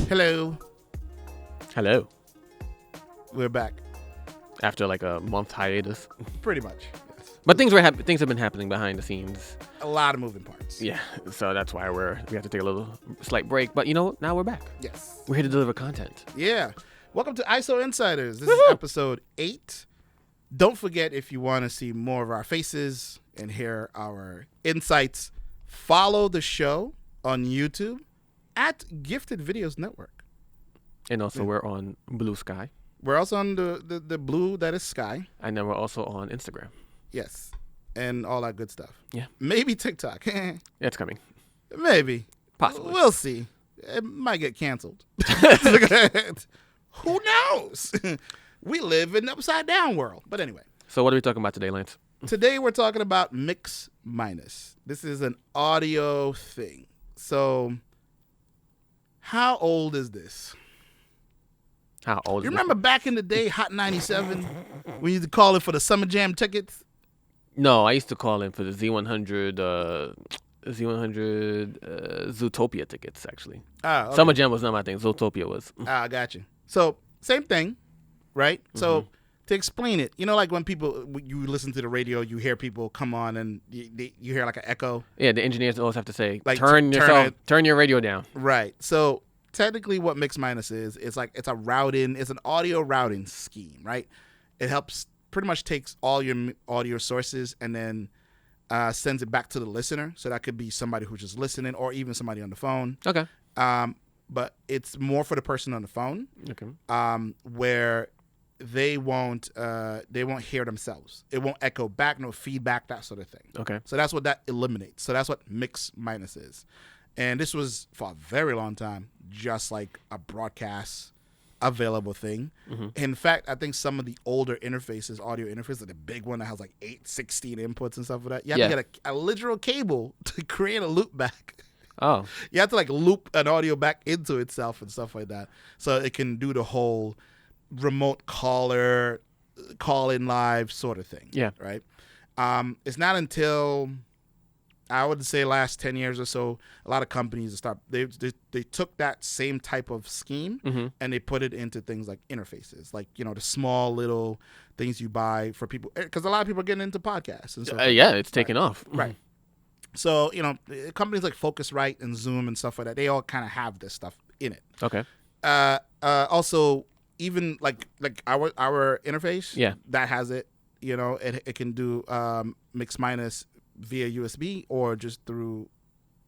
Hello. Hello. We're back. After like a month hiatus. Pretty much. Yes. But things have been happening behind the scenes. A lot of moving parts. Yeah. So that's why we have to take a little slight break. But you know what? Now we're back. Yes. We're here to deliver content. Yeah. Welcome to ISO Insiders. This is episode 8. Don't forget, if you want to see more of our faces and hear our insights, follow the show on YouTube at Gifted Videos Network. And also we're on Blue Sky. We're also on the blue that is sky. And then we're also on Instagram. Yes. And all that good stuff. Yeah. Maybe TikTok. It's coming. Maybe. Possibly. We'll see. It might get canceled. Who knows? We live in an upside down world. But anyway. So what are we talking about today, Lance? Today we're talking about mix minus. This is an audio thing. So how old is this? How old You is remember back in the day, Hot 97, we used to call it for the Summer Jam tickets? No, I used to call in for the Z100 Zootopia tickets, actually. Ah, okay. Summer Jam was not my thing. Zootopia was. Ah, I got you. So same thing, right? So to explain it, you know, like when you listen to the radio, you hear people come on and you hear like an echo. Yeah, the engineers always have to say, Like, turn your radio down. Right. So technically what mix minus is, it's an audio routing scheme, right? It helps pretty much takes all your audio sources and then sends it back to the listener. So that could be somebody who's just listening or even somebody on the phone. Okay. But it's more for the person on the phone. Okay. Where they won't hear themselves. It won't echo back, no feedback, that sort of thing. Okay. So that's what that eliminates. So that's what mix minus is. And this was for a very long time just like a broadcast available thing. In fact, I think some of the older interfaces, audio interfaces, like the big one that has like 16 inputs and stuff like that, you have to get a literal cable to create a loop back. Oh. You have to like loop an audio back into itself and stuff like that. So it can do the whole remote caller, call in live sort of thing. Yeah. Right. It's not until I would say last 10 years or so, a lot of companies they took that same type of scheme and they put it into things like interfaces, like, you know, the small little things you buy for people, because a lot of people are getting into podcasts and so yeah, it's taken off. Right. So, you know, companies like Focusrite and Zoom and stuff like that, they all kind of have this stuff in it. Okay. Also, even like our interface, that has it. You know, it can do mix minus via USB or just through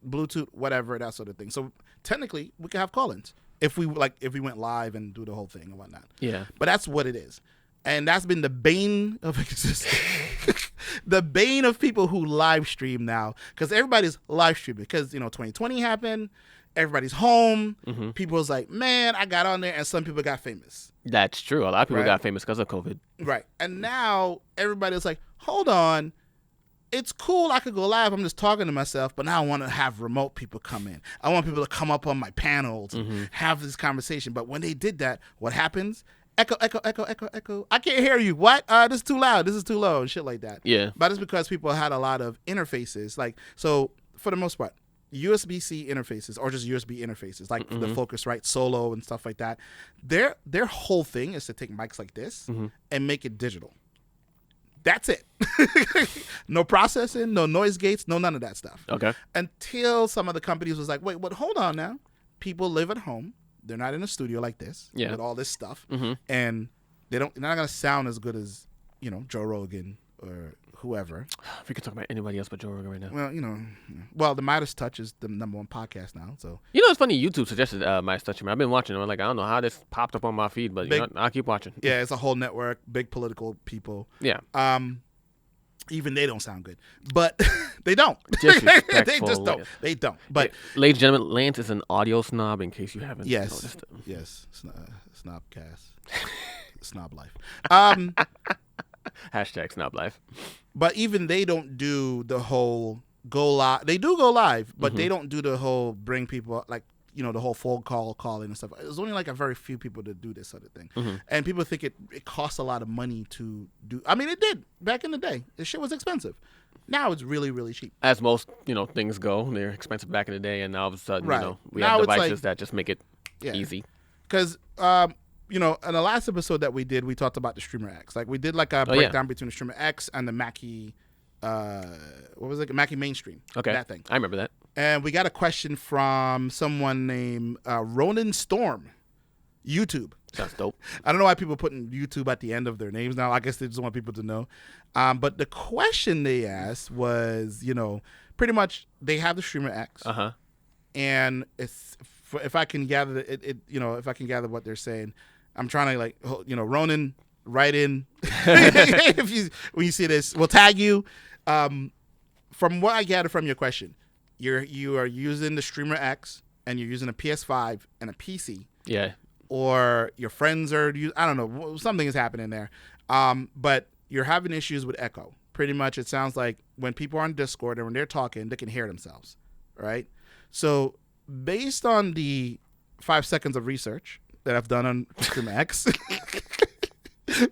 Bluetooth, whatever, that sort of thing. So technically, we could have call-ins if we went live and do the whole thing and whatnot. Yeah. But that's what it is. And that's been the bane of existence. The bane of people who live stream now, because everybody's live streaming. Because, you know, 2020 happened, everybody's home. People was like, man, I got on there, and some people got famous. That's true. A lot of people got famous because of COVID. Right. And now everybody's like, hold on. It's cool, I could go live, I'm just talking to myself, but now I want to have remote people come in. I want people to come up on my panels and have this conversation. But when they did that, what happens? Echo, echo, echo, echo, echo. I can't hear you. What? This is too loud. This is too low and shit like that. Yeah. But it's because people had a lot of interfaces. Like, so for the most part, USB-C interfaces or just USB interfaces, like the Focusrite Solo and stuff like that, their whole thing is to take mics like this and make it digital. That's it. No processing, no noise gates, no none of that stuff. Okay. Until some of the companies was like, wait, hold on now. People live at home. They're not in a studio like this with all this stuff. And they're not going to sound as good as, you know, Joe Rogan or whoever. We could talk about anybody else but Joe Rogan right now. Well, you know, the Midas Touch is the #1 podcast now. So you know, it's funny. YouTube suggested Midas Touch. I've been watching. I'm like, I don't know how this popped up on my feed, but you know, I'll keep watching. Yeah, it's a whole network, big political people. Yeah. Even they don't sound good, but they don't. They just don't. They don't. But ladies and gentlemen, Lance is an audio snob. In case you haven't noticed. Yes, snobcast, snob life. Hashtag snob life. But even they don't do the whole go live. They do go live, but they don't do the whole bring people, like, you know, the whole phone call in and stuff. There's only like a very few people that do this sort of thing. And people think it costs a lot of money to do. I mean, it did back in the day. This shit was expensive. Now it's really, really cheap. As most, you know, things go. They're expensive back in the day, and now all of a sudden, you know, we have devices that just make it Yeah. Easy. Because in the last episode that we did, we talked about the Streamer X. Like we did like a breakdown between the Streamer X and the Mackie. What was it? Mackie Mainstream. Okay. That thing. I remember that. And we got a question from someone named Ronan Storm, YouTube. Sounds dope. I don't know why people are putting YouTube at the end of their names now. I guess they just want people to know. But the question they asked was, pretty much they have the Streamer X. Uh-huh. And if I can gather if I can gather what they're saying, I'm trying to Ronan, write in when you see this, we'll tag you. From what I gather from your question, you are using the Streamer X and you're using a PS5 and a PC. Yeah. Or your friends are, I don't know, something is happening there. But you're having issues with echo. Pretty much it sounds like when people are on Discord and when they're talking, they can hear themselves, right? So based on the 5 seconds of research that I've done on Streamer X,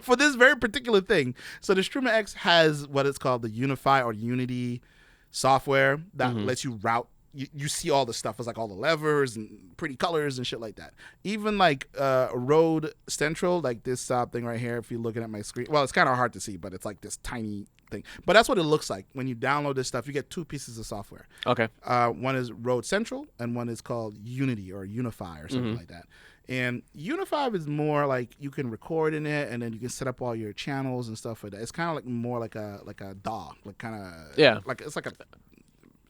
for this very particular thing, so the Streamer X has what is called the Unify or Unity software that lets you route. You see all the stuff. It's like all the levers and pretty colors and shit like that. Even like Rode Central, like this thing right here, if you're looking at my screen. Well, it's kind of hard to see, but it's like this tiny thing. But that's what it looks like. When you download this stuff, you get 2 pieces of software. Okay. One is Rode Central and one is called Unity or Unify or something like that. And Unify is more like you can record in it and then you can set up all your channels and stuff like that. It's kind of like more like a DAW, like kind of like it's like a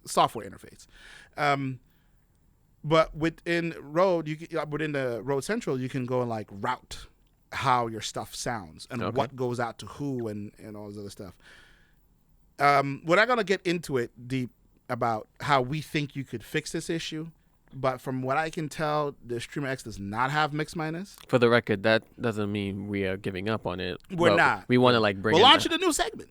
software interface. But within Rode, within the Rode Central, you can go and like route how your stuff sounds and what goes out to who and all this other stuff. We're not gonna get into it deep about how we think you could fix this issue, but from what I can tell, the Streamer X does not have mix minus. For the record, that doesn't mean we are giving up on it. We're not. We want to like bring. We're launching a new segment.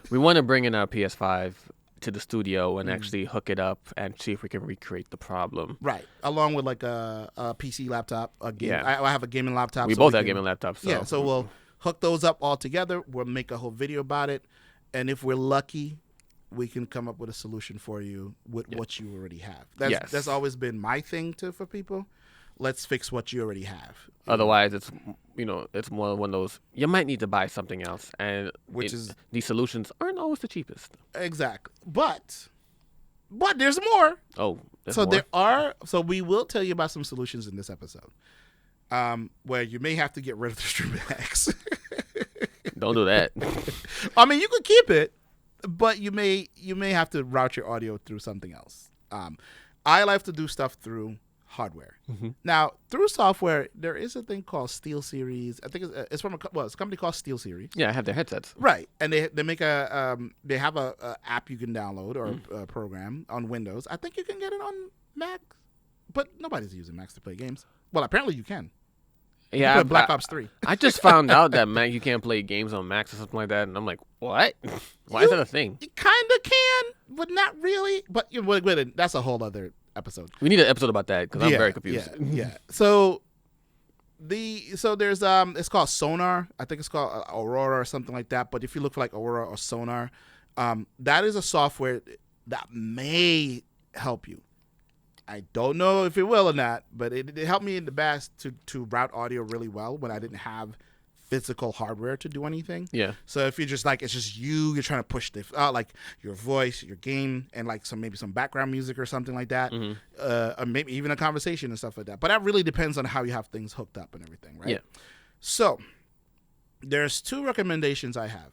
We want to bring in our PS5 to the studio and actually hook it up and see if we can recreate the problem. Right, along with like a PC laptop. I have a gaming laptop. We both have gaming laptops. So. Yeah, so we'll hook those up all together. We'll make a whole video about it, and if we're lucky, we can come up with a solution for you with what you already have. That's always been my thing for people. Let's fix what you already have. Otherwise, it's more one of those you might need to buy something else, and these solutions aren't always the cheapest. Exactly, but there's more. Oh, so more? There are. So we will tell you about some solutions in this episode, where you may have to get rid of the Streamer X. Don't do that. I mean, you could keep it, but you may have to route your audio through something else. I like to do stuff through hardware. Now, through software, there is a thing called SteelSeries. I think it's from it's a company called SteelSeries. Yeah, I have their headsets. Right, and they make they have a app you can download or a program on Windows. I think you can get it on Mac, but nobody's using Macs to play games. Well, apparently you can. Yeah, you Black Ops 3. I just found out that Mac you can't play games on Macs or something like that, and I'm like, what? Why is that a thing? You kind of can, but not really. But that's a whole other episode. We need an episode about that because I'm very confused. Yeah. So there's it's called Sonar. I think it's called Aurora or something like that. But if you look for like Aurora or Sonar, that is a software that may help you. I don't know if it will or not, but it helped me in the past to route audio really well when I didn't have physical hardware to do anything. Yeah. So if you're just like, it's just you're trying to push like your voice, your game, and like maybe some background music or something like that, or maybe even a conversation and stuff like that. But that really depends on how you have things hooked up and everything, right? Yeah. So there's 2 recommendations I have,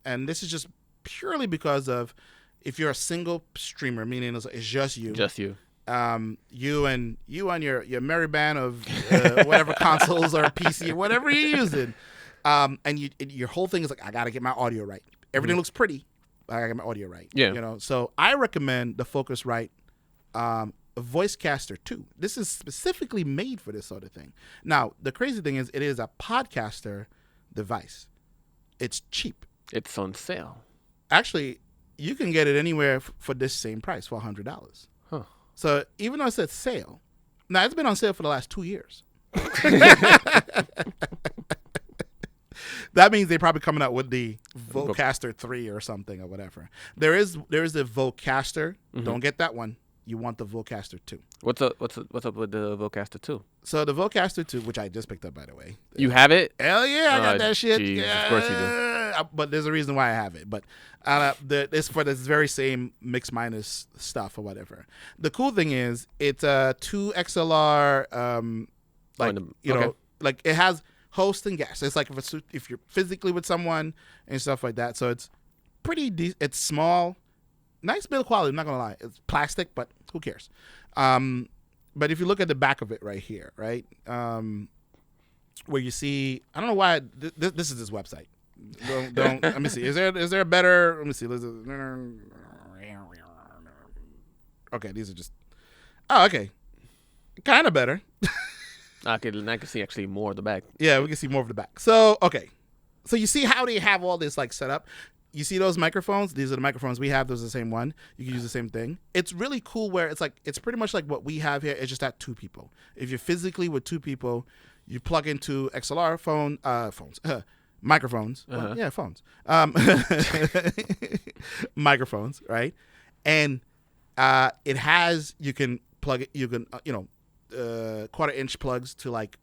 and this is just purely because of if you're a single streamer, meaning it's just you. Just you. You and your merry band of whatever consoles or PC or whatever you're using, and your whole thing is like, I gotta get my audio right. Everything looks pretty, but I gotta get my audio right. Yeah. So I recommend the Focusrite Voicecaster 2. This is specifically made for this sort of thing. Now, the crazy thing is, it is a podcaster device. It's cheap. It's on sale. Actually, you can get it anywhere for this same price, for $100. Huh. So even though it said sale, now it's been on sale for the last 2 years. That means they're probably coming out with the Vocaster 3 or something or whatever. There is the Vocaster. Don't get that one. you want the Vocaster 2. What's up with the Vocaster 2? So the Vocaster 2, which I just picked up, by the way. You have it? Hell yeah, I got that shit. Geez, yeah. Of course you do. But there's a reason why I have it. But it's for this very same mix minus stuff or whatever. The cool thing is it's a 2 XLR, like it has host and guest. It's like if you're physically with someone and stuff like that. So it's pretty it's small. Nice build quality, I'm not going to lie. It's plastic, but who cares? But if you look at the back of it right here, right, where you see, I don't know why, this is this website. Don't let me see. Is there a better, let me see. Okay, these are just, okay. Kind of better. I can see actually more of the back. Yeah, we can see more of the back. So, okay. So you see how they have all this like set up? You see those microphones? These are the microphones we have. Those are the same one. You can use the same thing. It's really cool where it's pretty much like what we have here. It's just at 2 people. If you're physically with 2 people, you plug into XLR microphones. Uh-huh. Well, yeah, phones. Microphones, right? And it has, you can plug it, you can, 1/4-inch plugs to like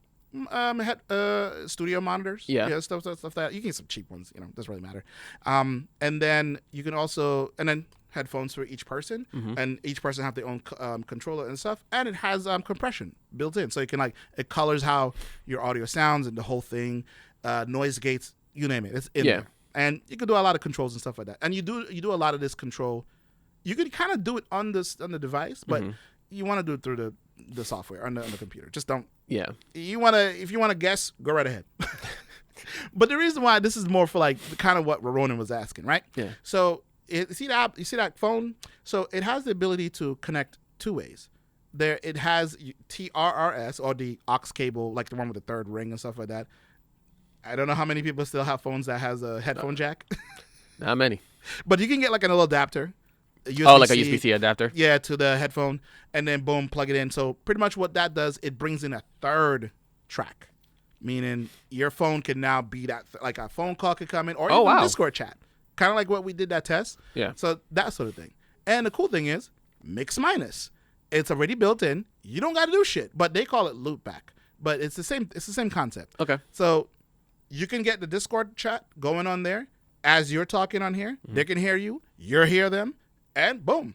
studio monitors, stuff that you can get some cheap ones, doesn't really matter. And then you can also headphones for each person, and each person have their own controller and stuff, and it has compression built in, so you can it colors how your audio sounds and the whole thing, noise gates, you name it, it's in there. And you can do a lot of controls and stuff like that. And you do a lot of this control. You can kind of do it on the device, but you want to do it through the software on the computer. Just don't. Yeah. If you want to guess, go right ahead. But the reason why this is more for like kind of what Ronan was asking, right? Yeah. So you see that phone? So it has the ability to connect 2 ways. There it has TRRS, or the aux cable, like the one with the 3rd ring and stuff like that. I don't know how many people still have phones that has a headphone jack. Not many. But you can get like a little adapter. Like a USB-C adapter? Yeah, to the headphone, and then boom, plug it in. So pretty much what that does, it brings in a 3rd track, meaning your phone can now be that, like a phone call could come in, or even Discord chat, kind of like what we did that test. Yeah. So that sort of thing. And the cool thing is, mix minus. It's already built in. You don't got to do shit, but they call it loopback. But it's the same concept. Okay. So you can get the Discord chat going on there as you're talking on here. They can hear you. You hear them. And boom,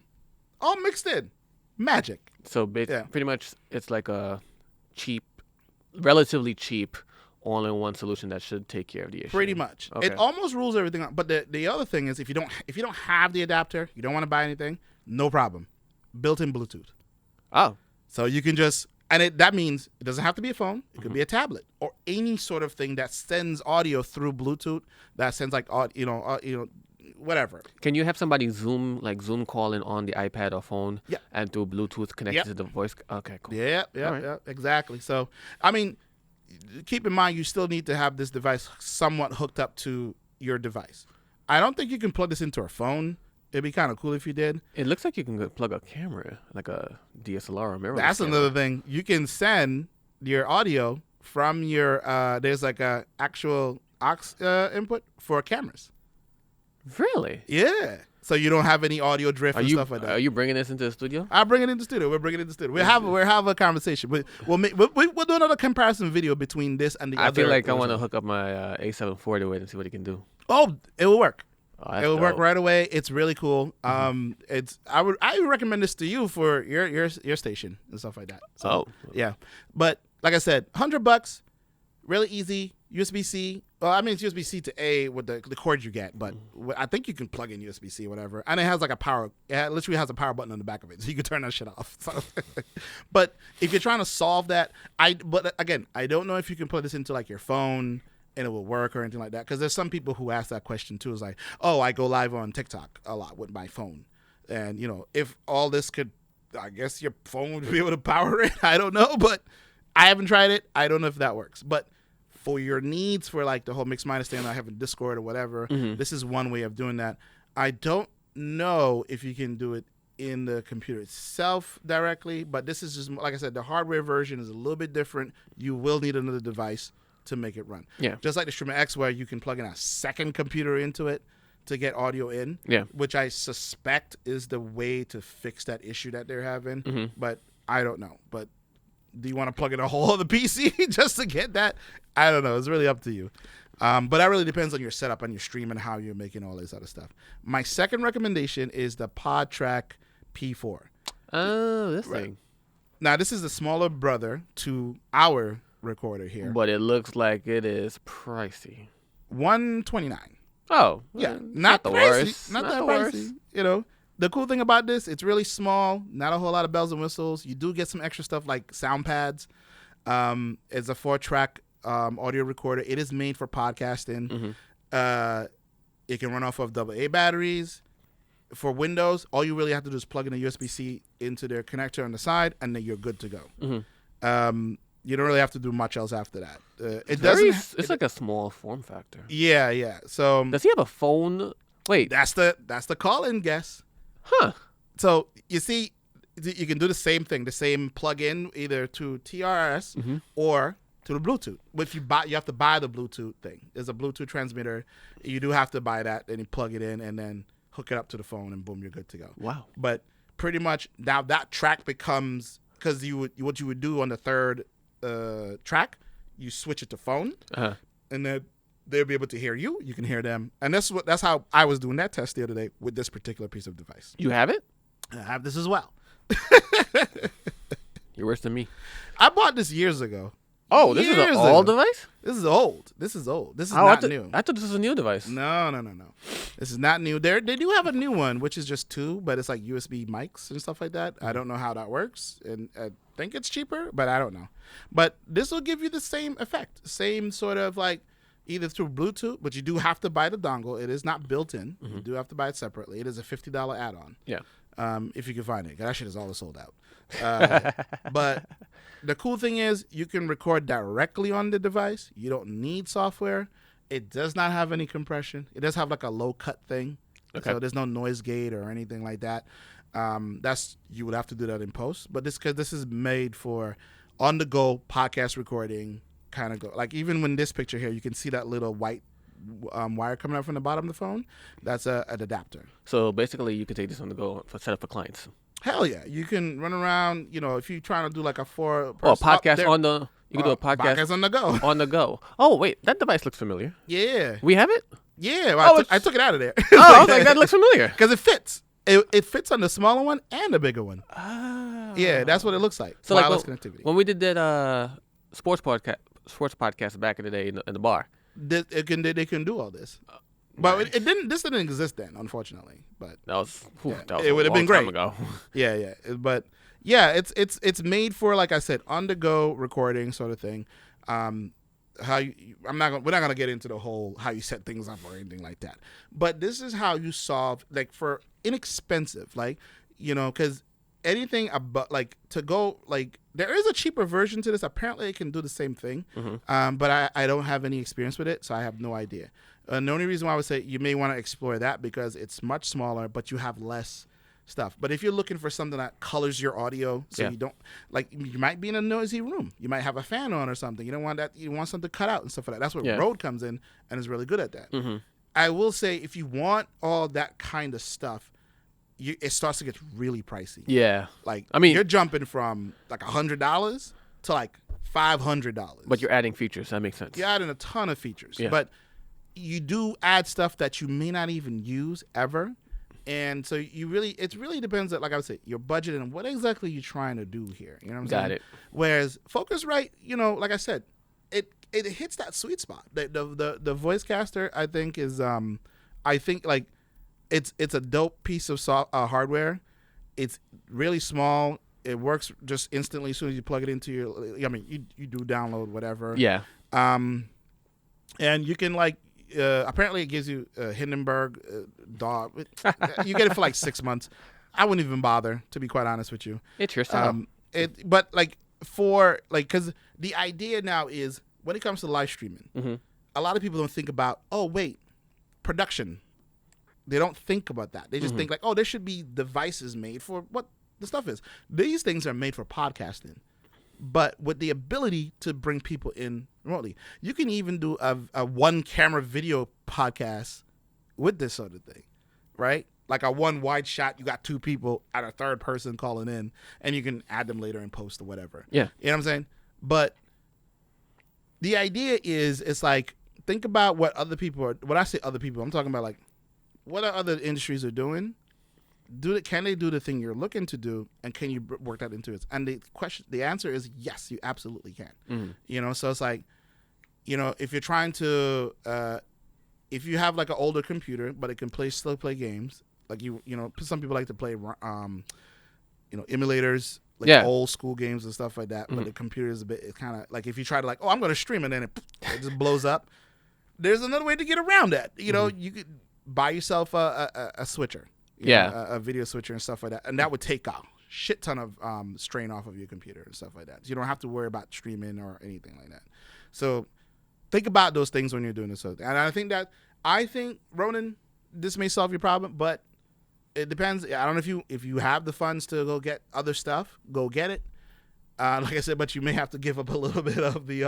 all mixed in. Magic. So pretty much it's like a relatively cheap, all-in-one solution that should take care of the issue. Pretty much. Okay. It almost rules everything out. But the other thing is, if you don't have the adapter, you don't want to buy anything, no problem. Built-in Bluetooth. Oh. So you can just, that means it doesn't have to be a phone. It could be a tablet or any sort of thing that sends audio through Bluetooth, that sends like whatever. Can you have somebody Zoom call in on the iPad or phone? Yeah. And through Bluetooth connected to the voice? Okay, cool. Yeah, exactly. So, I mean, keep in mind, you still need to have this device somewhat hooked up to your device. I don't think you can plug this into a phone. It'd be kind of cool if you did. It looks like you can plug a camera, like a DSLR or mirrorless That's camera. another thing. You can send your audio from your, there's like a actual aux input for cameras. Really? Yeah. So you don't have any audio drift and stuff like that. Are you bringing this into the studio? I'll bring it in the studio. We're bringing it in the studio. We'll have a conversation. We'll do another comparison video between this and the other. I feel like I want to hook up my A740 with it and see what it can do. Oh, it will work. Oh, it will work right away. It's really cool. I would recommend this to you for your station and stuff like that. So, yeah. But like I said, $100, really easy. USB-C. Well, I mean, it's USB-C to A with the cord you get, but I think you can plug in USB-C or whatever. And it has like it literally has a power button on the back of it, so you can turn that shit off. So, but if you're trying to solve that, but again, I don't know if you can put this into like your phone and it will work or anything like that. Because there's some people who ask that question too. It's like, oh, I go live on TikTok a lot with my phone. And, if all this could, I guess your phone would be able to power it. I don't know, but I haven't tried it. I don't know if that works. But for your needs for like the whole mix minus thing, I have a Discord or whatever, this is one way of doing that. I don't know if you can do it in the computer itself directly, but this is just, like I said, the hardware version is a little bit different. You will need another device to make it run. Yeah. Just like the Streamer X, where you can plug in a second computer into it to get audio in. Yeah. Which I suspect is the way to fix that issue that they're having. But I don't know. But do you want to plug in a whole other PC just to get that? I don't know. It's really up to you. But that really depends on your setup and your stream and how you're making all this other stuff. My second recommendation is the PodTrack P4. Oh, this thing. Now, this is the smaller brother to our recorder here. But it looks like it is pricey. $129. Oh. Yeah. Not the pricey. worst. Not that the pricey. worst. You know, the cool thing about this, it's really small. Not a whole lot of bells and whistles. You do get some extra stuff like sound pads. It's a 4-track audio recorder. It is made for podcasting. It can run off of AA batteries. For Windows, all you really have to do is plug in a USB-C into their connector on the side, and then you're good to go. You don't really have to do much else after that. It's like a small form factor. Yeah. So does he have a phone? Wait, that's the call-in guess. Huh. So you see, you can do the same thing, the same plug-in either to TRS or to the Bluetooth. But if you have to buy the Bluetooth thing. There's a Bluetooth transmitter. You do have to buy that, and you plug it in, and then hook it up to the phone, and boom, you're good to go. Wow. But pretty much now that track becomes, because what you would do on the third track, you switch it to phone, and then they'll be able to hear you. You can hear them, and that's how I was doing that test the other day with this particular piece of device. You have it? I have this as well. You're worse than me. I bought this years ago. Oh, this is an old device? This is old. This is not new. I thought this was a new device. No. This is not new. They do have a new one, which is just 2, but it's like USB mics and stuff like that. I don't know how that works, and I think it's cheaper, but I don't know. But this will give you the same effect, same sort of like either through Bluetooth, but you do have to buy the dongle. It is not built in. You do have to buy it separately. It is a $50 add-on. Yeah. If you can find it. That shit is always sold out. But the cool thing is you can record directly on the device. You don't need software. It does not have any compression. It does have like a low cut thing. Okay. So there's no noise gate or anything like that. You would have to do that in post. But because this is made for on the go podcast recording kind of go. Like even when this picture here, you can see that little white wire coming out from the bottom of the phone. That's an adapter. So basically you could take this on the go for setup for clients. Hell yeah. You can run around, if you're trying to do like a 4 podcast on the you can do a podcast on the go. On the go. Oh wait, that device looks familiar. Yeah. We have it? Yeah. Well, I took it out of there. Oh, I was like, that looks familiar. Because it fits. It fits on the smaller one and the bigger one. Yeah, that's what it looks like. So wireless connectivity. When we did that sports podcast back in the day in the bar. They can do all this. But nice. This didn't exist then, unfortunately. But that was it would have been great. Ago. Yeah. But yeah, it's made for, like I said, on the go recording sort of thing. We're not gonna get into the whole how you set things up or anything like that. But this is how you solve, like, for inexpensive, like, because anything about like to go like there is a cheaper version to this. Apparently, it can do the same thing. But I don't have any experience with it, so I have no idea. The only reason why I would say you may want to explore that because it's much smaller, but you have less stuff. But if you're looking for something that colors your audio, so you don't like, you might be in a noisy room. You might have a fan on or something. You don't want that. You want something cut out and stuff like that. That's where Rode comes in and is really good at that. I will say if you want all that kind of stuff, it starts to get really pricey. Yeah, like you're jumping from like $100 to like $500. But you're adding features. That makes sense. You're adding a ton of features. Yeah. But you do add stuff that you may not even use ever. And so it really depends on, like I would say, your budget and what exactly you're trying to do here. You know what I'm saying? Got it. Whereas Focusrite, like I said, it hits that sweet spot. The Voicecaster, I think, is like it's a dope piece of hardware. It's really small. It works just instantly as soon as you plug it into you do download whatever. Yeah. And you can apparently it gives you a Hindenburg dog. You get it for like 6 months. I wouldn't even bother, to be quite honest with you. It's your style. But because the idea now is when it comes to live streaming, a lot of people don't think about, production. They don't think about that. They just think like, there should be devices made for what the stuff is. These things are made for podcasting. But with the ability to bring people in remotely, you can even do a one-camera video podcast with this sort of thing, right? Like a one wide shot, you got two people and a third person calling in, and you can add them later in post or whatever. Yeah. You know what I'm saying? But the idea is, it's like, think about what other people are. When I say other people, I'm talking about like what are other industries are doing. Can they do the thing you're looking to do, and can you work that into it? And the answer is yes, you absolutely can. Mm-hmm. You know, so it's like, you know, if you're trying to, if you have like an older computer but it can still play games, like you know, some people like to play, you know, emulators, like old school games and stuff like that. Mm-hmm. But the computer is a bit, it's kind of like if you try to like, oh, I'm going to stream, and then it just blows up. There's another way to get around that. You know, you could buy yourself a switcher. You know, a video switcher and stuff like that, and that would take a shit ton of strain off of your computer and stuff like that. So you don't have to worry about streaming or anything like that. So think about those things when you're doing this. And I think Ronan, this may solve your problem, but it depends. I don't know if you have the funds to go get other stuff, go get it. Like I said, but you may have to give up a little bit of the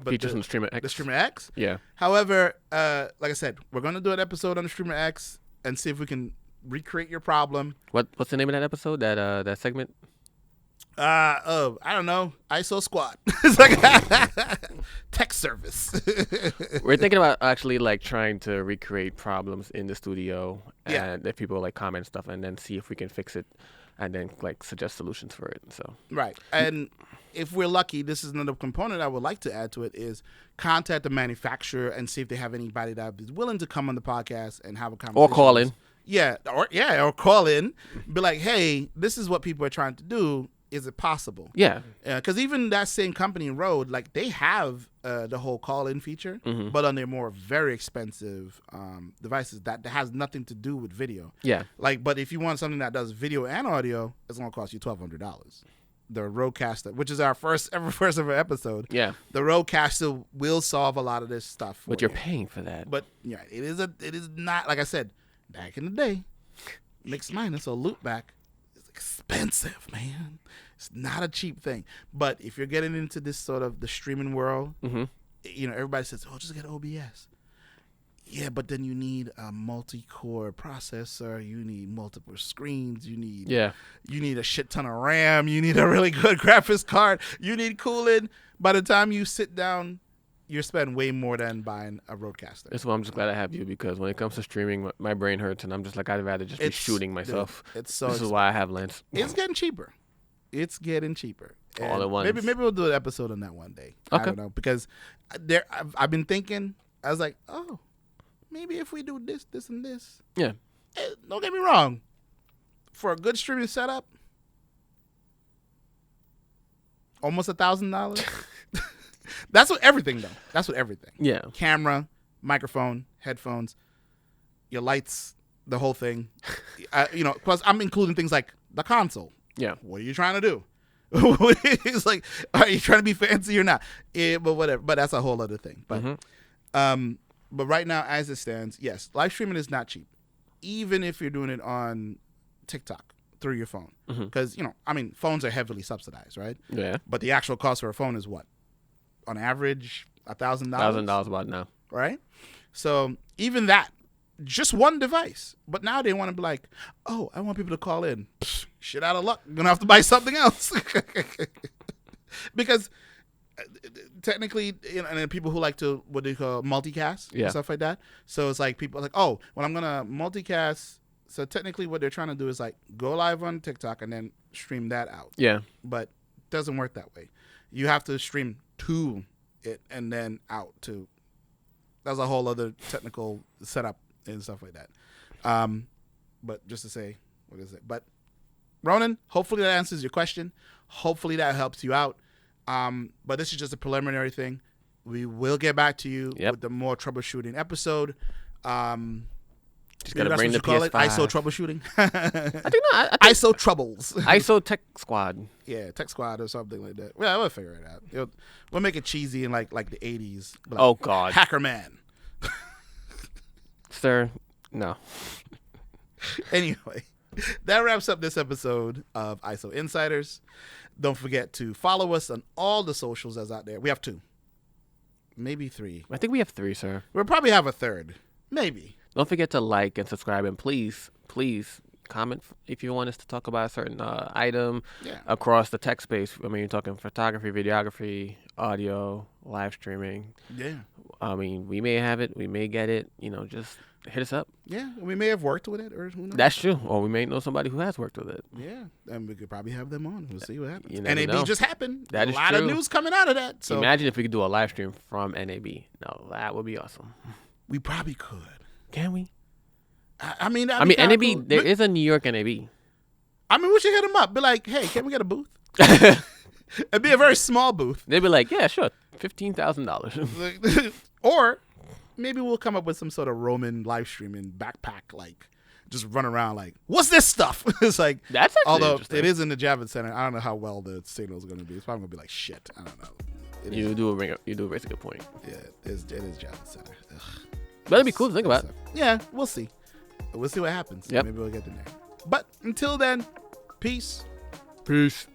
features on the Streamer X. The Streamer X. Yeah. However, like I said, we're gonna do an episode on the Streamer X and see if we can recreate your problem. What's the name of that episode? That segment? I don't know. ISO Squad. It's like tech service. We're thinking about actually like trying to recreate problems in the studio, and if people like comment stuff, and then see if we can fix it, and then like suggest solutions for it. So right, and if we're lucky, this is another component I would like to add to it, is contact the manufacturer and see if they have anybody that is willing to come on the podcast and have a conversation. Or call in. Or call in. Be like, hey, this is what people are trying to do. Is it possible? Yeah. Because even that same company, Rode, like they have the whole call-in feature, but on their more very expensive devices that has nothing to do with video. Yeah. Like, but if you want something that does video and audio, it's going to cost you $1,200. The Rodecaster, which is our first ever episode. Yeah. The Rodecaster will solve a lot of this stuff. But you're paying for that. But yeah, it is not, like I said, back in the day, mixed minus or loop back is expensive, man. It's not a cheap thing. But if you're getting into this sort of the streaming world, you know, everybody says, oh, just get OBS. Yeah, but then you need a multi-core processor. You need multiple screens. You need a shit ton of RAM. You need a really good graphics card. You need cooling. By the time you sit down, you spend way more than buying a Rodecaster. That's why I'm just glad I have you, because when it comes to streaming, my brain hurts, and I'm just like, I'd rather just be shooting myself. Dude, this is why I have Lens. It's getting cheaper. All at once. Maybe we'll do an episode on that one day. Okay. I don't know, because I've been thinking. I was like, oh, maybe if we do this, this, and this. Yeah. Don't get me wrong. For a good streaming setup, almost $1,000. That's what everything, though. That's what everything. Yeah. Camera, microphone, headphones, your lights, the whole thing. You know, plus I'm including things like the console. Yeah. What are you trying to do? It's like, are you trying to be fancy or not? Yeah, but whatever. But that's a whole other thing. But but right now, as it stands, yes, live streaming is not cheap, even if you're doing it on TikTok through your phone. Because, you know, I mean, phones are heavily subsidized, right? Yeah. But the actual cost for a phone is what? On average, $1,000? $1,000 about now. Right? So even that, just one device. But now they want to be like, oh, I want people to call in. Psh, shit out of luck. I'm going to have to buy something else. Because technically, you know, and then people who like to, what do you call, multicast and stuff like that. So it's like people are like, oh, well, I'm going to multicast. So technically what they're trying to do is like go live on TikTok and then stream that out. Yeah. But it doesn't work that way. You have to stream to it and then out to. That's a whole other technical setup and stuff like that. But just to say, what is it? But Ronan, hopefully that answers your question. Hopefully that helps you out. But this is just a preliminary thing. We will get back to you with the more troubleshooting episode. Just gotta bring the PS5. ISO troubleshooting. I think not. ISO troubles. ISO Tech Squad. Yeah, Tech Squad or something like that. Well, we'll figure it out. We'll make it cheesy in like the 80s. Like, oh God, Hacker Man. Sir, no. Anyway, that wraps up this episode of ISO Insiders. Don't forget to follow us on all the socials that's out there. We have 2. Maybe 3. I think we have 3, sir. We'll probably have a third. Maybe. Don't forget to like and subscribe, and please comment if you want us to talk about a certain item across the tech space. I mean, you're talking photography, videography, audio, live streaming. Yeah. I mean, we may have it, we may get it. Just hit us up. Yeah, we may have worked with it, or who knows? That's true. Or we may know somebody who has worked with it. Yeah, and we could probably have them on. We'll see what happens. You never NAB know. just happened. That a is lot true. of news coming out of that. So Imagine if we could do a live stream from NAB. Now that would be awesome. we probably could. Can we? I mean, NAB. cool. There is a New York NAB. I mean, we should hit them up. Be like, hey, can we get a booth? It'd be a very small booth. They'd be like, yeah, sure, $15,000. Or maybe we'll come up with some sort of Roman live streaming backpack, like just run around like, what's this stuff? It's like, That's actually although interesting. it is in the Javits Center, I don't know how well the signal is going to be. It's probably going to be like shit. I don't know. You do raise a good point. Yeah, it is Javits Center. Ugh. But it'd be cool to think about. Yeah, we'll see. We'll see what happens. Yep. Maybe we'll get in there. But until then, peace. Peace.